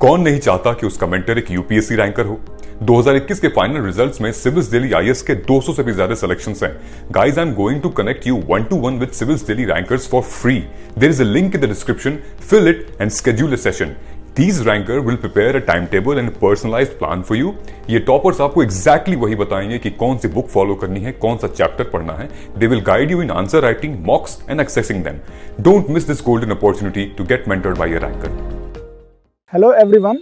कौन नहीं चाहता कि उसका मेंटर एक यूपीएससी रैंकर हो। 2021 के फाइनल रिजल्ट्स में सिविल्स दिल्ली आईएएस के 200 से भी ज्यादा सिलेक्शंस हैं। Guys, I am going to connect you 1-to-1 with civils Delhi rankers for free. There is a link in the description, fill it and schedule a session. These ranker will prepare a timetable and a personalized plan for you। ये toppers आपको exactly वही बताएंगे कि कौन सी book follow करनी है, कौन सा चैप्टर पढ़ना है। They will guide you in answer writing, mocks and accessing them। Don't miss this golden opportunity to get mentored by a ranker। Hello everyone,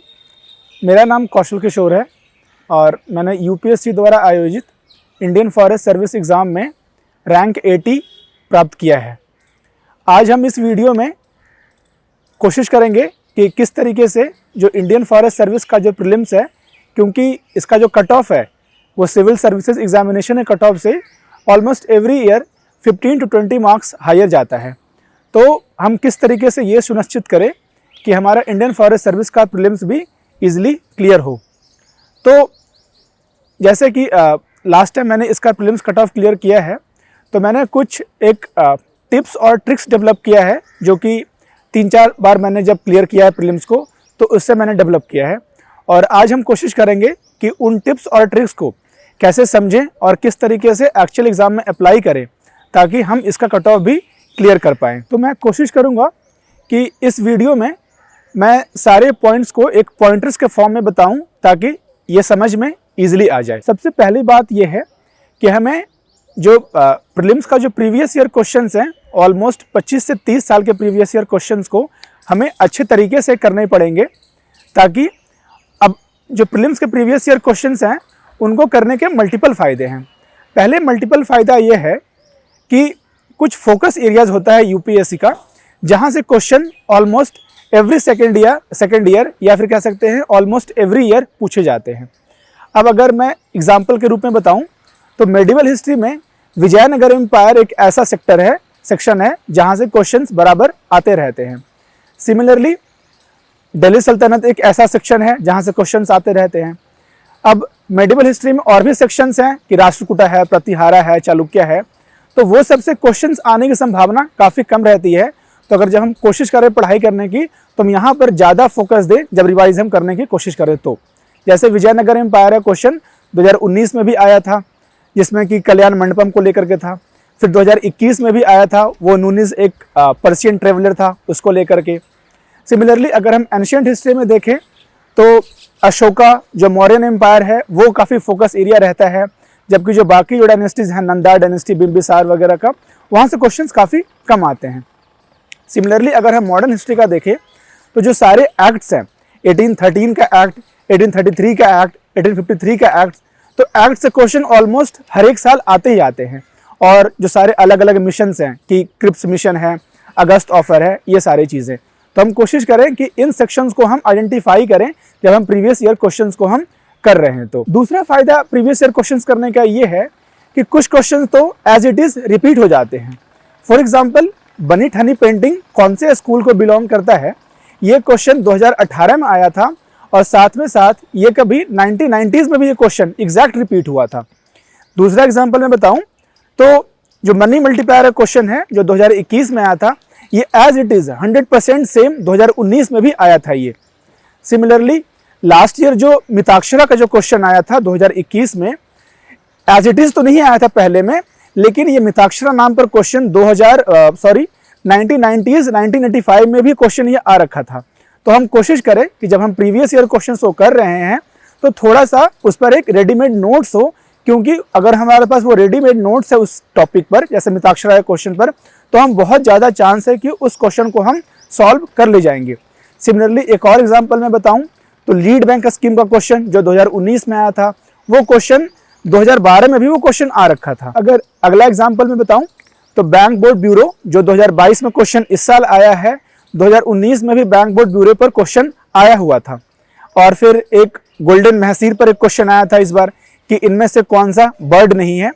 मेरा नाम कौशल किशोर है और मैंने यूपीएससी द्वारा आयोजित इंडियन फॉरेस्ट सर्विस एग्ज़ाम में रैंक 80 प्राप्त किया है। आज हम इस वीडियो में कोशिश करेंगे कि किस तरीके से जो इंडियन फॉरेस्ट सर्विस का जो प्रीलिम्स है, क्योंकि इसका जो कट ऑफ है वो सिविल सर्विसेज एग्जामिनेशन के कट ऑफ से almost every year 15 to 20 marks higher जाता है। तो हम किस तरीके से ये सुनिश्चित करें कि हमारा इंडियन फॉरेस्ट सर्विस का प्रीलिम्स भी ईजिली क्लियर हो। तो जैसे कि लास्ट टाइम मैंने इसका प्रीलिम्स कट ऑफ क्लियर किया है, तो मैंने कुछ एक टिप्स और ट्रिक्स डेवलप किया है, जो कि 3-4 बार मैंने जब क्लियर किया है प्रीलिम्स को तो उससे मैंने डेवलप किया है। और आज हम कोशिश करेंगे कि उन टिप्स और ट्रिक्स को कैसे समझें और किस तरीके से एक्चुअल एग्ज़ाम में अप्लाई करें ताकि हम इसका कट ऑफ भी क्लियर कर पाएँ। तो मैं कोशिश करूँगा कि इस वीडियो में मैं सारे पॉइंट्स को एक पॉइंटर्स के फॉर्म में बताऊँ ताकि ये समझ में ईजिली आ जाए। सबसे पहली बात यह है कि हमें जो प्रीलिम्स का जो प्रीवियस ईयर क्वेश्चंस हैं, ऑलमोस्ट 25 से 30 साल के प्रीवियस ईयर क्वेश्चंस को हमें अच्छे तरीके से करने पड़ेंगे, ताकि अब जो प्रीलिम्स के प्रीवियस ईयर क्वेश्चंस हैं उनको करने के मल्टीपल फ़ायदे हैं। पहले मल्टीपल फ़ायदा ये है कि कुछ फोकस एरियाज़ होता है यूपीएससी का, जहाँ से question almost every second year या फिर कह सकते हैं ऑलमोस्ट एवरी ईयर पूछे जाते हैं। अब अगर मैं एग्जाम्पल के रूप में बताऊँ तो मेडिवल हिस्ट्री में विजयनगर एम्पायर एक ऐसा सेक्शन है जहाँ से क्वेश्चंस बराबर आते रहते हैं। सिमिलरली दिल्ली सल्तनत एक ऐसा सेक्शन है जहाँ से क्वेश्चंस आते रहते हैं। अब मेडिवल हिस्ट्री में और भी सेक्शंस हैं कि राष्ट्रकूटा है, प्रतिहारा है, चालुक्य है, तो वो सबसे क्वेश्चंस आने की संभावना काफ़ी कम रहती है। तो अगर जब हम कोशिश करें पढ़ाई करने की तो हम यहाँ पर ज़्यादा फोकस दें जब रिवाइज हम करने की कोशिश करें। तो जैसे विजयनगर एम्पायर है, क्वेश्चन 2019 में भी आया था जिसमें कि कल्याण मंडपम को लेकर के था। फिर 2021 में भी आया था, वो नूनिस एक पर्शियन ट्रेवलर था, उसको लेकर के। सिमिलरली अगर हम एंशिएंट हिस्ट्री में देखें तो अशोका जो मौर्यन एम्पायर है वो काफ़ी फोकस एरिया रहता है, जबकि जो बाकी जो डायनेस्टीज़ हैं, नंदा डायनेस्टी, बिम्बिसार वगैरह का, वहाँ से क्वेश्चंस काफ़ी कम आते हैं। सिमिलरली अगर हम मॉडर्न हिस्ट्री का देखें तो जो सारे एक्ट्स हैं, 1813 का एक्ट, 1833 का एक्ट, 1853 का एक्ट, तो एक्ट से क्वेश्चन ऑलमोस्ट हर एक साल आते ही आते हैं। और जो सारे अलग अलग मिशंस हैं कि क्रिप्स मिशन है, अगस्त ऑफर है, ये सारी चीज़ें, तो हम कोशिश करें कि इन सेक्शंस को हम आइडेंटिफाई करें जब हम प्रीवियस ईयर क्वेश्चंस को हम कर रहे हैं। तो दूसरा फायदा प्रीवियस ईयर क्वेश्चंस करने का ये है कि कुछ क्वेश्चंस तो एज इट इज़ रिपीट हो जाते हैं। फॉर एग्जाम्पल बनी ठनी पेंटिंग कौन से स्कूल को बिलोंग करता है, ये क्वेश्चन 2018 में आया था और साथ में साथ ये कभी 1990s में भी ये क्वेश्चन एग्जैक्ट रिपीट हुआ था। दूसरा एग्जाम्पल मैं बताऊं तो जो मनी मल्टीप्लायर क्वेश्चन है जो 2021 में आया था, ये एज इट इज़ 100% सेम 2019 में भी आया था ये। सिमिलरली लास्ट ईयर जो मिताक्षरा का जो क्वेश्चन आया था 2021 में, एज इट इज़ तो नहीं आया था पहले में, लेकिन ये मिताक्षरा नाम पर क्वेश्चन 1990s 1985 में भी क्वेश्चन ये आ रखा था। तो हम कोशिश करें कि जब हम प्रीवियस ईयर क्वेश्चन को कर रहे हैं तो थोड़ा सा उस पर एक रेडीमेड नोट्स हो, क्योंकि अगर हमारे पास वो रेडीमेड नोट्स है उस टॉपिक पर, जैसे मिताक्षरा के क्वेश्चन पर, तो हम बहुत ज़्यादा चांस है कि उस क्वेश्चन को हम सॉल्व कर ले जाएंगे। सिमिलरली एक और एग्जाम्पल मैं बताऊँ तो लीड बैंक स्कीम का क्वेश्चन जो 2019 में आया था, वो क्वेश्चन 2012 में भी वो क्वेश्चन आ रखा था। अगर अगला एग्जाम्पल मैं बताऊँ तो बैंक बोर्ड ब्यूरो जो 2022 में क्वेश्चन इस साल आया है, 2019 में भी बैंक बोर्ड ब्यूरो पर क्वेश्चन आया हुआ था। और फिर एक गोल्डन महसीर पर एक क्वेश्चन आया था इस बार कि इनमें से कौन सा बर्ड नहीं है,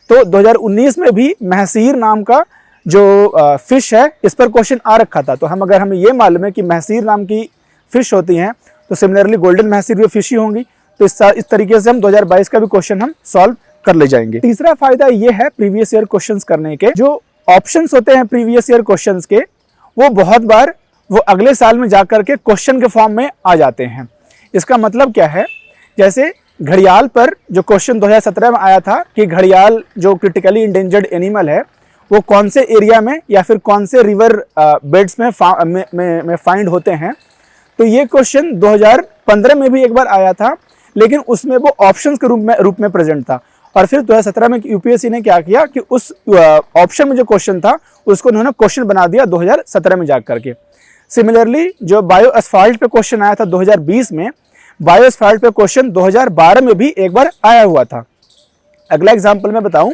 तो 2019 में भी महसीर नाम का जो फिश है इस पर क्वेश्चन आ रखा था। तो अगर हमें ये मालूम है कि महसीर नाम की फिश होती हैं तो सिमिलरली गोल्डन महसीर भी फिश ही होंगी। तो इस तरीके से हम 2022 का भी क्वेश्चन हम सॉल्व कर ले जाएंगे। तीसरा फायदा ये है प्रीवियस ईयर क्वेश्चंस करने के, जो ऑप्शंस होते हैं प्रीवियस ईयर क्वेश्चंस के, वो बहुत बार वो अगले साल में जाकर के क्वेश्चन के फॉर्म में आ जाते हैं। इसका मतलब क्या है, जैसे घड़ियाल पर जो क्वेश्चन 2017 में आया था कि घड़ियाल जो क्रिटिकली इंडेंजर्ड एनिमल है वो कौन से एरिया में या फिर कौन से रिवर बेड्स में फाइंड होते हैं, तो ये क्वेश्चन 2015 में भी एक बार आया था, लेकिन उसमें वो ऑप्शंस के रूप में प्रेजेंट था। और फिर 2017 में यूपीएससी ने क्या किया कि उस ऑप्शन में जो क्वेश्चन था उसको उन्होंने क्वेश्चन बना दिया 2017 में जा करके। सिमिलरली जो बायो एस्फाल्ट पे क्वेश्चन आया था 2020 में, बायो एस्फाल्ट पे क्वेश्चन 2012 में भी एक बार आया हुआ था। अगला एग्जाम्पल मैं बताऊं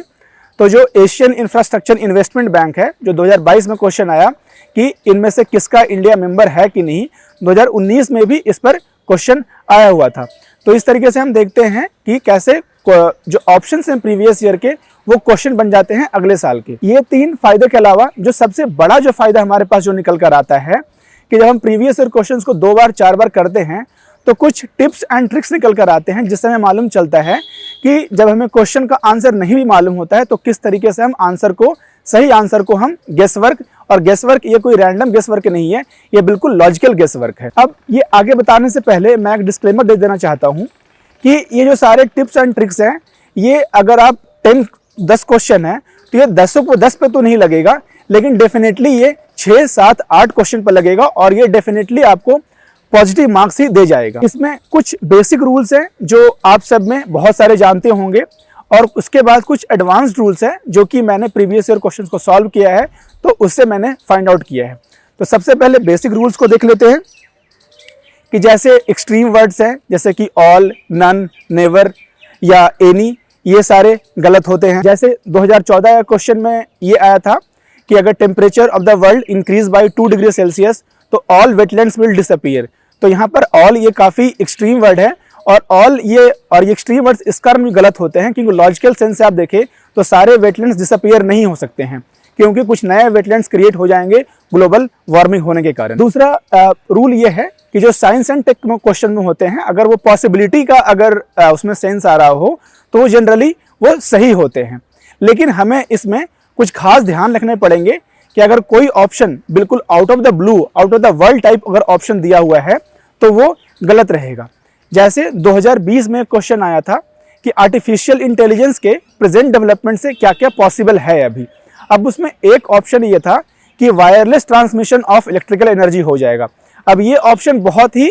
तो जो एशियन इंफ्रास्ट्रक्चर इन्वेस्टमेंट बैंक है, जो 2022 में क्वेश्चन आया कि इनमें से किसका इंडिया मेंबर है कि नहीं, 2019 में भी इस पर क्वेश्चन आया हुआ था। तो इस तरीके से हम देखते हैं कि कैसे जो ऑप्शंस हैं प्रीवियस ईयर के वो क्वेश्चन बन जाते हैं अगले साल के। ये 3 फायदे के अलावा जो सबसे बड़ा जो फायदा हमारे पास जो निकल कर आता है कि जब हम प्रीवियस ईयर क्वेश्चंस को 2 बार 4 बार करते हैं तो कुछ टिप्स एंड ट्रिक्स निकल कर आते हैं, जिससे हमें मालूम चलता है कि जब हमें क्वेश्चन का आंसर नहीं भी मालूम होता है तो किस तरीके से हम सही आंसर को हम गेस वर्क, और गेस वर्क ये कोई रैंडम गेस वर्क नहीं है, ये बिल्कुल लॉजिकल गेस वर्क है। अब ये आगे बताने से पहले मैं एक डिस्क्लेमर दे देना चाहता हूँ कि ये जो सारे टिप्स एंड ट्रिक्स हैं, ये अगर आप 10 क्वेश्चन है तो ये 10 पे तो नहीं लगेगा, लेकिन डेफिनेटली ये 6, 7, 8 क्वेश्चन पर लगेगा और ये डेफिनेटली आपको पॉजिटिव मार्क्स ही दे जाएगा। इसमें कुछ बेसिक रूल्स हैं जो आप सब में बहुत सारे जानते होंगे, और उसके बाद कुछ एडवांस्ड रूल्स हैं जो कि मैंने प्रीवियस ईयर क्वेश्चंस को सॉल्व किया है तो उससे मैंने फाइंड आउट किया है। तो सबसे पहले बेसिक रूल्स को देख लेते हैं कि जैसे एक्सट्रीम वर्ड्स हैं जैसे कि ऑल, नन, नेवर या एनी, ये सारे गलत होते हैं। जैसे 2014 का क्वेश्चन में ये आया था कि अगर temperature of the world increase by 2 degree Celsius तो ऑल वेटलैंड्स विल डिसअपीयर। तो यहाँ पर ऑल ये काफ़ी एक्सट्रीम वर्ड है, और ये एक्सट्रीम वर्ड्स इस कारण भी गलत होते हैं क्योंकि लॉजिकल सेंस से आप देखें तो सारे वेटलैंड्स डिसअपीयर नहीं हो सकते हैं, क्योंकि कुछ नए वेटलैंड्स क्रिएट हो जाएंगे ग्लोबल वार्मिंग होने के कारण। दूसरा रूल ये है कि जो साइंस एंड टेक क्वेश्चन में होते हैं, अगर वो पॉसिबिलिटी का अगर उसमें सेंस आ रहा हो तो वो जनरली वो सही होते हैं, लेकिन हमें इसमें कुछ खास ध्यान रखने पड़ेंगे कि अगर कोई ऑप्शन बिल्कुल out of the blue, out of the world type अगर ऑप्शन दिया हुआ है तो वो गलत रहेगा। जैसे 2020 में क्वेश्चन आया था कि आर्टिफिशियल इंटेलिजेंस के प्रेजेंट डेवलपमेंट से क्या क्या पॉसिबल है अभी। अब उसमें एक ऑप्शन ये था कि wireless transmission of electrical energy हो जाएगा। अब ये ऑप्शन बहुत ही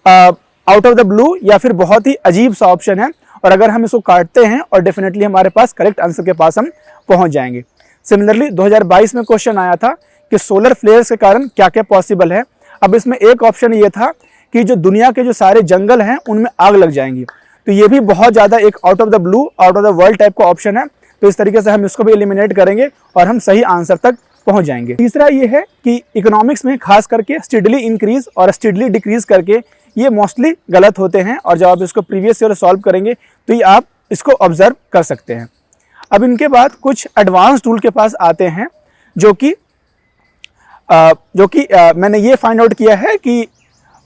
आउट ऑफ द ब्लू या फिर बहुत ही अजीब सा ऑप्शन है, और अगर हम इसको काटते हैं और डेफिनेटली हमारे पास करेक्ट आंसर के पास हम पहुंच जाएंगे। सिमिलरली 2022 में क्वेश्चन आया था कि सोलर फ्लेयर्स के कारण क्या क्या पॉसिबल है। अब इसमें एक ऑप्शन ये था कि जो दुनिया के जो सारे जंगल हैं उनमें आग लग जाएंगी, तो ये भी बहुत ज़्यादा एक out of the blue, out of the world type का ऑप्शन है। तो इस तरीके से हम इसको भी एलिमिनेट करेंगे और हम सही आंसर तक पहुंच जाएंगे। तीसरा ये है कि इकोनॉमिक्स में खास करके स्टेडली इंक्रीज और स्टेडली डिक्रीज करके ये मोस्टली गलत होते हैं, और जब आप इसको प्रीवियस ईयर सॉल्व करेंगे तो ये आप इसको ऑब्जर्व कर सकते हैं। अब इनके बाद कुछ एडवांस टूल के पास आते हैं जो कि मैंने ये फाइंड आउट किया है कि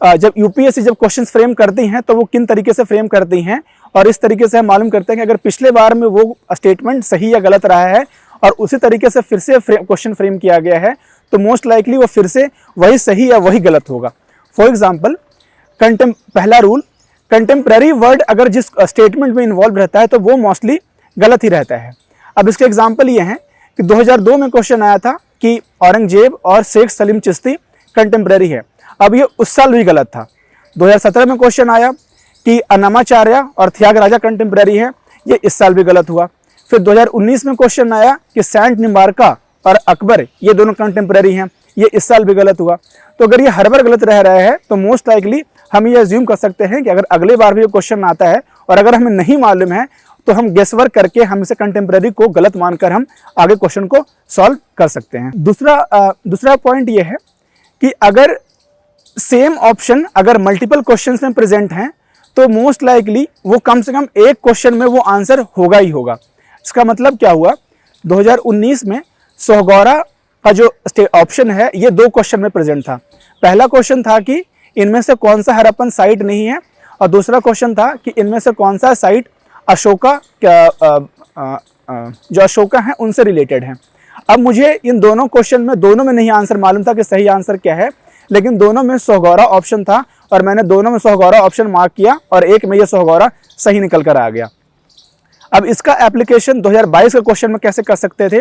जब यूपीएससी जब क्वेश्चंस फ्रेम करती हैं तो वो किन तरीके से फ्रेम करती हैं, और इस तरीके से हम मालूम करते हैं कि अगर पिछले बार में वो स्टेटमेंट सही या गलत रहा है और उसी तरीके से फिर से क्वेश्चन फ्रेम किया गया है तो मोस्ट लाइकली वो फिर से वही सही या वही गलत होगा। फॉर एग्जाम्पल पहला रूल, कंटेम्प्रेरी वर्ड अगर जिस स्टेटमेंट में इन्वॉल्व रहता है तो वो मोस्टली गलत ही रहता है। अब इसके एग्जाम्पल ये हैं कि 2002 में क्वेश्चन आया था कि औरंगजेब और शेख सलीम चिश्ती कंटेम्प्रेरी है। अब ये उस साल भी गलत था। 2017 में क्वेश्चन आया कि अन्नामाचार्य और त्यागराजा कंटेम्प्रेरी है, ये इस साल भी गलत हुआ। फिर 2019 में क्वेश्चन आया कि सेंट निम्बार्का और अकबर ये दोनों कंटेम्प्रेरी हैं, ये इस साल भी गलत हुआ। तो अगर ये हर बार गलत रह रहा है तो मोस्ट लाइकली हम ये अज्यूम कर सकते हैं कि अगर अगले बार भी ये क्वेश्चन आता है और अगर हमें नहीं मालूम है तो हम गेस वर्क करके हम इसे कंटेम्प्रेरी को गलत मानकर हम आगे क्वेश्चन को सॉल्व कर सकते हैं। दूसरा पॉइंट ये है कि अगर सेम ऑप्शन अगर मल्टीपल क्वेश्चंस में प्रेजेंट हैं तो मोस्ट लाइकली वो कम से कम एक क्वेश्चन में वो आंसर होगा ही होगा। इसका मतलब क्या हुआ, 2019 में सोहगौरा का जो ऑप्शन है ये 2 क्वेश्चन में प्रेजेंट था। पहला क्वेश्चन था कि इनमें से कौन सा हड़प्पन साइट नहीं है, और दूसरा क्वेश्चन था कि इनमें से कौन सा साइट अशोका जो अशोका है उनसे रिलेटेड है। अब मुझे इन दोनों क्वेश्चन में दोनों में नहीं आंसर मालूम था कि सही आंसर क्या है, लेकिन दोनों में सोहगौरा ऑप्शन था और मैंने दोनों में सोहगौरा ऑप्शन मार्क किया और एक में ये सोहगौरा सही निकल कर आ गया। अब इसका एप्लीकेशन 2022 के क्वेश्चन में कैसे कर सकते थे?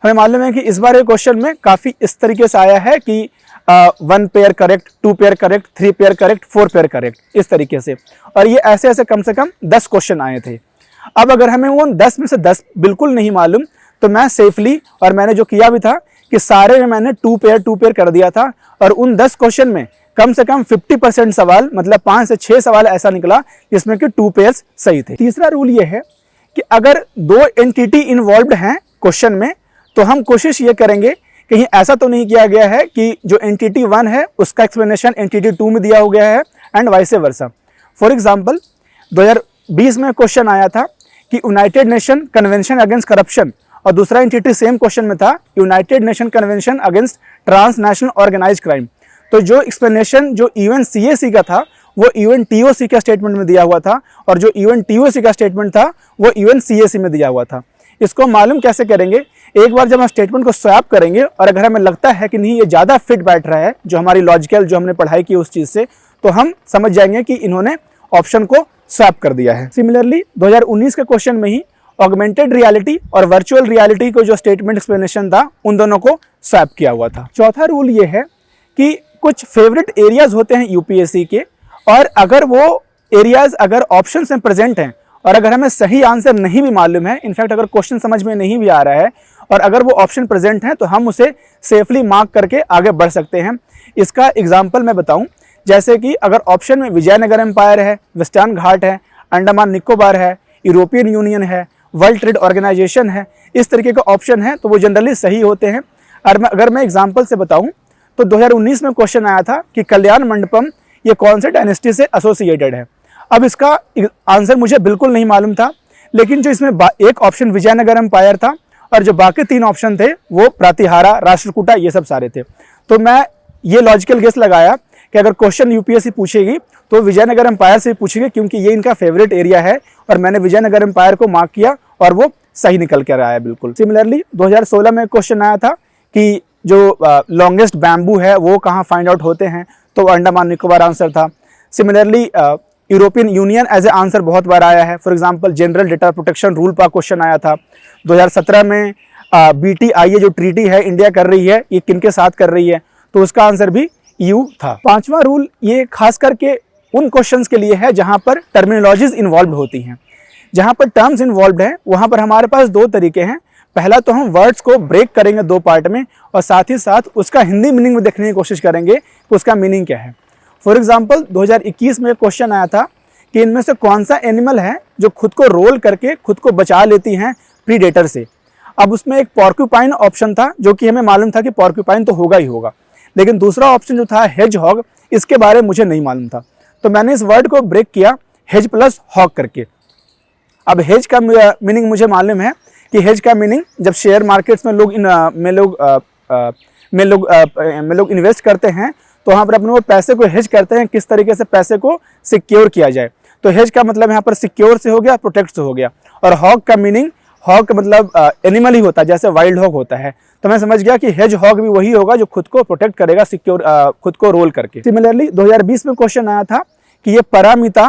हमें मालूम है कि इस बार ये क्वेश्चन में काफ़ी इस तरीके से आया है कि 1 pair correct, 2 pair correct, 3 pair correct, 4 pair correct, इस तरीके से, और ये ऐसे ऐसे कम से कम 10 क्वेश्चन आए थे। अब अगर हमें वो 10 में से 10 बिल्कुल नहीं मालूम तो मैं सेफली, और मैंने जो किया भी था कि सारे में मैंने 2 पेयर कर दिया था और उन 10 क्वेश्चन में कम से कम 50% सवाल, मतलब 5 से 6 सवाल ऐसा निकला जिसमें कि 2 पेयर्स सही थे। तीसरा रूल ये है कि अगर 2 एंटिटी इन्वॉल्व्ड हैं क्वेश्चन में तो हम कोशिश ये करेंगे कहीं ऐसा तो नहीं किया गया है कि जो एंटिटी 1 है उसका एक्सप्लेनेशन एंटिटी 2 में दिया हो गया है and vice versa. For example 2020 में क्वेश्चन आया था कि United Nation convention against corruption, और दूसरा एंटिटी सेम क्वेश्चन में था United Nation convention against transnational organize crime. तो जो एक्सप्लेनेशन जो इवन CAC का था वो इवन TOC का स्टेटमेंट में दिया हुआ था और जो इवन TOC का स्टेटमेंट था वो इवन CAC में दिया हुआ था। इसको मालूम कैसे करेंगे? एक बार जब हम स्टेटमेंट को स्वैप करेंगे और अगर हमें लगता है कि नहीं ये ज़्यादा फिट बैठ रहा है जो हमारी लॉजिकल जो हमने पढ़ाई की उस चीज़ से, तो हम समझ जाएंगे कि इन्होंने ऑप्शन को स्वैप कर दिया है। सिमिलरली 2019 के क्वेश्चन में ही ऑगमेंटेड रियलिटी और वर्चुअल रियलिटी को जो स्टेटमेंट एक्सप्लेनेशन था उन दोनों को स्वैप किया हुआ था। चौथा रूल ये है कि कुछ फेवरेट एरियाज होते हैं UPSC के, और अगर वो एरियाज अगर ऑप्शन में प्रेजेंट हैं और अगर हमें सही आंसर नहीं भी मालूम है, इनफैक्ट अगर क्वेश्चन समझ में नहीं भी आ रहा है और अगर वो ऑप्शन प्रेजेंट हैं तो हम उसे सेफली मार्क करके आगे बढ़ सकते हैं। इसका एग्जाम्पल मैं बताऊं, जैसे कि अगर ऑप्शन में विजयनगर एम्पायर है, वेस्टर्न घाट है, अंडमान निकोबार है, यूरोपियन यूनियन है, वर्ल्ड ट्रेड ऑर्गेनाइजेशन है, इस तरीके का ऑप्शन है तो वो जनरली सही होते हैं। और अगर मैं एग्जाम्पल से बताऊं तो 2019 में क्वेश्चन आया था कि कल्याण मंडपम ये कौन से डायनेस्टी से एसोसिएटेड है। अब इसका आंसर मुझे बिल्कुल नहीं मालूम था, लेकिन जो इसमें एक ऑप्शन विजयनगर एम्पायर था और जो बाकी 3 ऑप्शन थे वो प्रातिहारा, राष्ट्रकूटा, ये सब सारे थे। तो मैं ये लॉजिकल गेस लगाया कि अगर क्वेश्चन UPSC पूछेगी तो विजयनगर एम्पायर से पूछेगी क्योंकि ये इनका फेवरेट एरिया है, और मैंने विजयनगर एम्पायर को मार्क किया और वो सही निकल कर आया बिल्कुल। सिमिलरली 2016 में क्वेश्चन आया था कि जो लॉन्गेस्ट बैम्बू है वो कहाँ फाइंड आउट होते हैं, तो अंडमान निकोबार आंसर था। Similarly European Union as a answer बहुत बार आया है। For example general data protection rule पर क्वेश्चन आया था। 2017 में BTIA जो ट्रीटी है इंडिया कर रही है, ये किन के साथ कर रही है, तो उसका आंसर भी EU था। 5वां रूल ये खास करके उन क्वेश्चंस के लिए है जहां पर टर्मिनोलॉजीज इन्वॉल्व होती हैं। जहां पर टर्म्स इन्वॉल्व हैं वहां पर हमारे पास 2 तरीके हैं। पहला तो हम वर्ड्स को ब्रेक करेंगे 2 पार्ट में और साथ ही साथ उसका हिंदी मीनिंग में देखने की कोशिश करेंगे कि उसका मीनिंग क्या है। फॉर एग्जाम्पल 2021 में क्वेश्चन आया था कि इनमें से कौन सा एनिमल है जो खुद को रोल करके खुद को बचा लेती हैं प्रीडेटर से। अब उसमें एक पॉर्क्यूपाइन ऑप्शन था जो कि हमें मालूम था कि पॉर्क्यूपाइन तो होगा ही होगा, लेकिन दूसरा ऑप्शन जो था हेजहॉग, इसके बारे में मुझे नहीं मालूम था। तो मैंने इस वर्ड को ब्रेक किया हेज प्लस हॉग करके। अब हेज का मीनिंग मुझे मालूम है कि हेज का मीनिंग जब शेयर मार्केट्स में लोग इन्वेस्ट करते हैं तो वहाँ पर अपने वो पैसे को हेज करते हैं, किस तरीके से पैसे को सिक्योर किया जाए। तो हेज का मतलब यहाँ पर सिक्योर से हो गया, प्रोटेक्ट से हो गया। और हॉग का मीनिंग, हॉग का मतलब एनिमल ही होता है, जैसे वाइल्ड हॉग होता है। तो मैं समझ गया कि हेज हॉग भी वही होगा जो खुद को प्रोटेक्ट करेगा सिक्योर, खुद को रोल करके। सिमिलरली 2020 में क्वेश्चन आया था कि ये परामिता,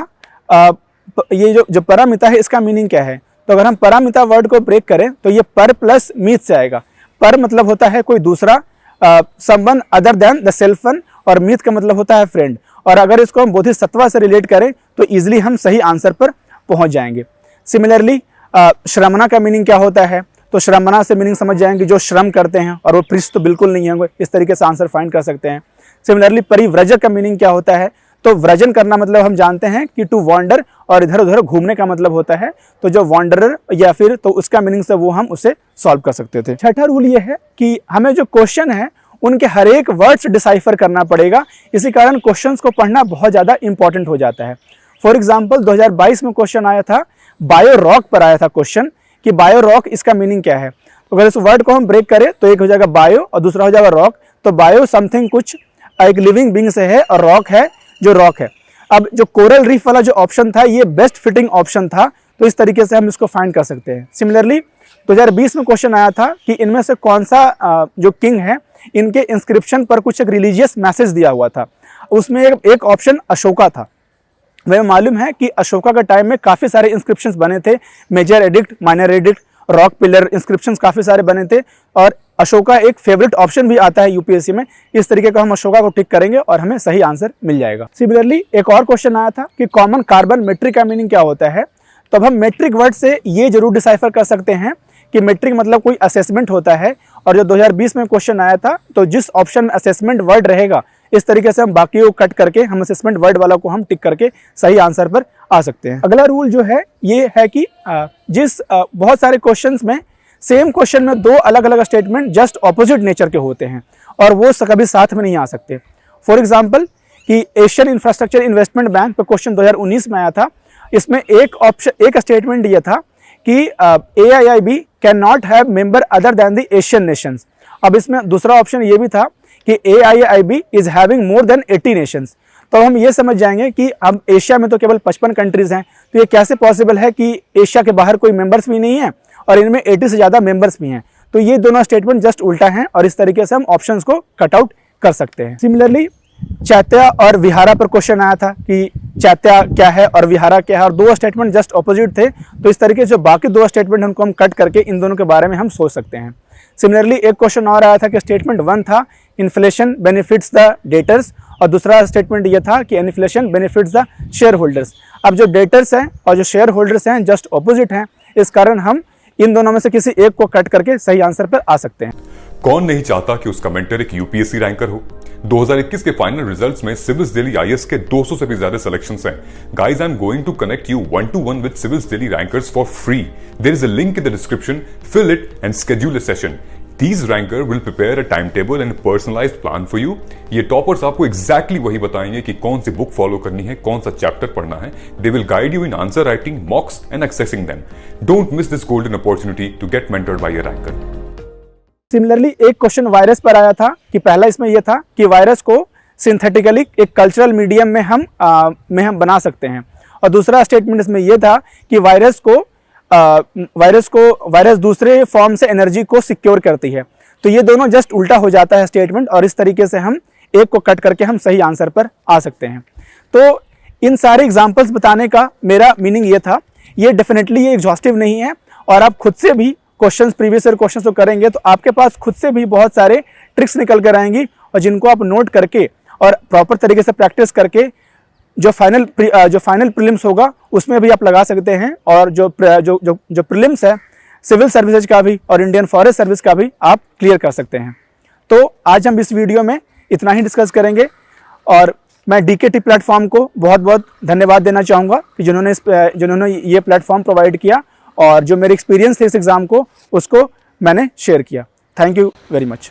ये जो परामिता है इसका मीनिंग क्या है। तो अगर हम परामिता वर्ड को ब्रेक करें तो ये पर प्लस मीत से आएगा। पर मतलब होता है कोई दूसरा, someone other than the self one, और मीत का मतलब होता है फ्रेंड। और अगर इसको हम बोधिसत्वा से रिलेट करें तो इजिली हम सही आंसर पर पहुंच जाएंगे। सिमिलरली श्रमणा का मीनिंग क्या होता है, तो श्रमणा से मीनिंग समझ जाएंगे जो श्रम करते हैं, और वो पृष्ठ तो बिल्कुल नहीं होंगे, इस तरीके से आंसर फाइंड कर सकते हैं। सिमिलरली परिव्रजक का मीनिंग क्या होता है, तो व्रजन करना मतलब हम जानते हैं कि टू वॉन्डर, और इधर उधर घूमने का मतलब होता है। तो जो वॉन्डरर या फिर तो उसका मीनिंग से वो हम उसे सॉल्व कर सकते थे। छठा रूल ये है कि हमें जो क्वेश्चन है उनके हर एक वर्ड्स डिसाइफर करना पड़ेगा। इसी कारण क्वेश्चंस को पढ़ना बहुत ज़्यादा इंपॉर्टेंट हो जाता है। फॉर एग्जाम्पल 2022 में क्वेश्चन आया था, बायो रॉक पर आया था क्वेश्चन कि बायो रॉक इसका मीनिंग क्या है। तो अगर इस वर्ड को हम ब्रेक करें तो एक हो जाएगा बायो और दूसरा हो जाएगा रॉक। तो बायो समथिंग कुछ एक लिविंग बींग से है, और रॉक है जो रॉक है। अब जो कोरल रीफ वाला जो ऑप्शन था ये बेस्ट फिटिंग ऑप्शन था, तो इस तरीके से हम इसको फाइंड कर सकते हैं। सिमिलरली 2020 में क्वेश्चन आया था कि इनमें से कौन सा जो किंग है इनके इंस्क्रिप्शन पर कुछ एक रिलीजियस मैसेज दिया हुआ था। उसमें एक ऑप्शन अशोका था। वह मालूम है कि अशोका के टाइम में काफ़ी सारे इंस्क्रिप्शंस बने थे, major edict, minor edict, rock pillar inscriptions काफ़ी सारे बने थे, और अशोका एक फेवरेट ऑप्शन भी आता है यूपीएससी में। इस तरीके का हम अशोका को टिक करेंगे और हमें सही आंसर मिल जाएगा। सिमिलरली एक और क्वेश्चन आया था कि कॉमन कार्बन मेट्रिक का मीनिंग क्या होता है। तो अब हम मेट्रिक वर्ड से ये जरूर डिसाइफर कर सकते हैं कि मेट्रिक मतलब कोई असेसमेंट होता है, और जो 2020 में क्वेश्चन आया था तो जिस ऑप्शन में असेसमेंट वर्ड रहेगा इस तरीके से हम बाकी को कट करके हम असेसमेंट वर्ड वाला को हम टिक करके सही आंसर पर आ सकते हैं। अगला रूल जो है ये है कि बहुत सारे क्वेश्चंस में सेम क्वेश्चन में दो अलग अलग स्टेटमेंट जस्ट ऑपोजिट नेचर के होते हैं और वो कभी साथ में नहीं आ सकते। फॉर एग्जाम्पल कि एशियन इंफ्रास्ट्रक्चर इन्वेस्टमेंट बैंक पर क्वेश्चन 2019 में आया था। इसमें एक स्टेटमेंट ये था कि AIIB can not have member other than the Asian Nations. अब इसमें दूसरा ऑप्शन ये भी था कि AIIB is having more than 80 Nations. तो हम ये समझ जाएंगे कि अब एशिया में तो केवल 55 कंट्रीज हैं, तो ये कैसे पॉसिबल है कि एशिया के बाहर कोई मेंबर्स भी नहीं है और इनमें 80 से ज़्यादा मेंबर्स भी हैं। तो ये दोनों स्टेटमेंट जस्ट उल्टा हैं और इस तरीके से हम ऑप्शंस को कट आउट कर सकते हैं। सिमिलरली चैत्या और विहारा पर क्वेश्चन आया था कि चैत्या क्या है और विहारा क्या है, और दो स्टेटमेंट जस्ट ऑपोजिट थे। तो इस तरीके से बाकी दो स्टेटमेंट उनको हम कट करके इन दोनों के बारे में हम सोच सकते हैं। सिमिलरली एक क्वेश्चन और आया था कि स्टेटमेंट 1 था इन्फ्लेशन बेनिफिट्स द डेटर्स, और दूसरा स्टेटमेंट ये था कि inflation benefits the share holders. अब जो डेटर्स हैं और जो शेयर होल्डर्स हैं जस्ट ऑपोजिट हैं, इस कारण हम इन दोनों में से किसी एक को कट करके सही आंसर पर आ सकते हैं। कौन नहीं चाहता कि उसका मेंटर एक यूपीएससी रैंकर हो। 2021 के फाइनल रिजल्ट्स में सिविल्स दिल्ली आईएएस के 200 से भी ज्यादा सिलेक्शंस हैं। Guys, I am going to connect you 1-to-1 with civils Delhi rankers for free. There is a link in the description, fill it and schedule a session. These ranker will prepare a timetable and a personalized plan for you. ये toppers आपको exactly वही बताएंगे कि कौन सी book follow करनी है, कौन सा चैप्टर पढ़ना है। They will guide you in answer writing, mocks and accessing them. Don't miss this golden opportunity to get mentored by a ranker. Similarly एक क्वेश्चन वायरस पर आया था कि पहला इसमें यह था कि वायरस को सिंथेटिकली एक कल्चरल मीडियम में हम बना सकते हैं, और दूसरा स्टेटमेंट इसमें यह था कि वायरस दूसरे फॉर्म से एनर्जी को सिक्योर करती है। तो ये दोनों जस्ट उल्टा हो जाता है स्टेटमेंट, और इस तरीके से हम एक को कट करके हम सही आंसर पर आ सकते हैं। तो इन सारे एग्जांपल्स बताने का मेरा मीनिंग ये था। ये डेफिनेटली ये एग्जॉस्टिव नहीं है, और आप खुद से भी क्वेश्चंस, प्रीवियस ईयर क्वेश्चंस को करेंगे तो आपके पास खुद से भी बहुत सारे ट्रिक्स निकल कर आएंगी, और जिनको आप नोट करके और प्रॉपर तरीके से प्रैक्टिस करके जो फाइनल प्रीलिम्स होगा उसमें भी आप लगा सकते हैं, और जो प्रीलिम्स है सिविल सर्विसेज का भी और इंडियन फॉरेस्ट सर्विस का भी आप क्लियर कर सकते हैं। तो आज हम इस वीडियो में इतना ही डिस्कस करेंगे, और मैं DKT प्लेटफॉर्म को बहुत बहुत धन्यवाद देना चाहूँगा कि जिन्होंने ये प्लेटफॉर्म प्रोवाइड किया, और जो मेरे एक्सपीरियंस थे इस एग्ज़ाम को उसको मैंने शेयर किया। Thank you very much.